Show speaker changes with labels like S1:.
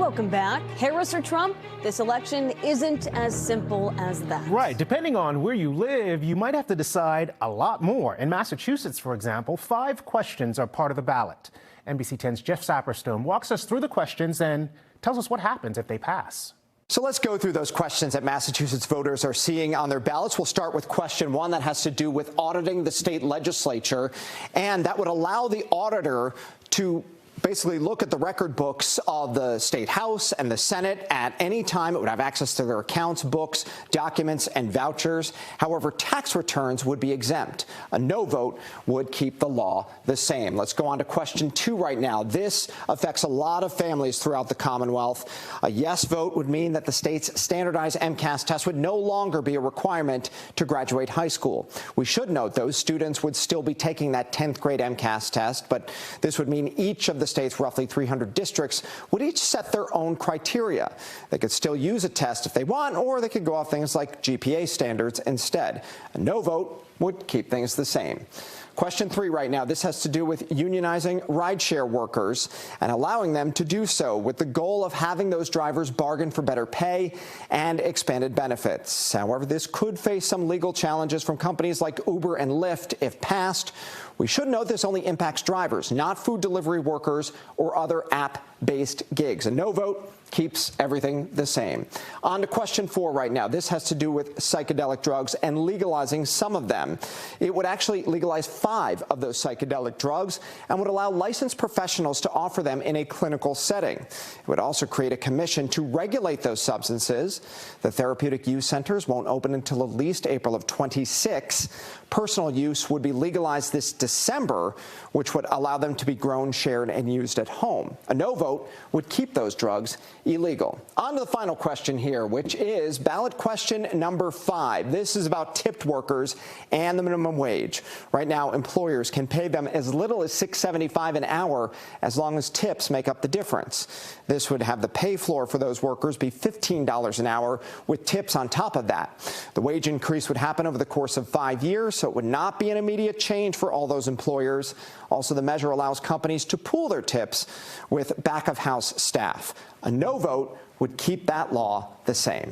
S1: Welcome back. Harris or Trump? This election isn't as simple as that.
S2: Right. Depending on where you live, you might have to decide a lot more. In Massachusetts, for example, 5 questions are part of the ballot. NBC 10's Jeff Saperstone walks us through the questions and tells us what happens if they pass.
S3: So let's go through those questions that Massachusetts voters are seeing on their ballots. We'll start with question 1 that has to do with auditing the state legislature, and that would allow the auditor to basically look at the record books of the state house and the Senate at any time. It would have access to their accounts, books, documents, and vouchers. However, tax returns would be exempt. A no vote would keep the law the same. Let's go on to question 2 right now. This affects a lot of families throughout the Commonwealth. A yes vote would mean that the state's standardized MCAS test would no longer be a requirement to graduate high school. We should note those students would still be taking that 10th grade MCAS test, but this would mean each of the state's roughly 300 districts would each set their own criteria. They could still use a test if they want, or they could go off things like GPA standards instead. A no vote would keep things the same. Question 3 right now. This has to do with unionizing rideshare workers and allowing them to do so with the goal of having those drivers bargain for better pay and expanded benefits. However, this could face some legal challenges from companies like Uber and Lyft if passed. We should note this only impacts drivers, not food delivery workers or other app-based gigs. A no vote keeps everything the same. On to question 4 right now. This has to do with psychedelic drugs and legalizing some of them. It would actually legalize 5 of those psychedelic drugs and would allow licensed professionals to offer them in a clinical setting. It would also create a commission to regulate those substances. The therapeutic use centers won't open until at least April of 26. Personal use would be legalized this December, which would allow them to be grown, shared, and used at home. A no vote would keep those drugs illegal. On to the final question here, which is ballot question number 5. This is about tipped workers and the minimum wage. Right now, employers can pay them as little as $6.75 an hour as long as tips make up the difference. This would have the pay floor for those workers be $15 an hour with tips on top of that. The wage increase would happen over the course of 5 years, so it would not be an immediate change for all those employers. Also, the measure allows companies to pool their tips with back-of-house staff. A no vote would keep that law the same.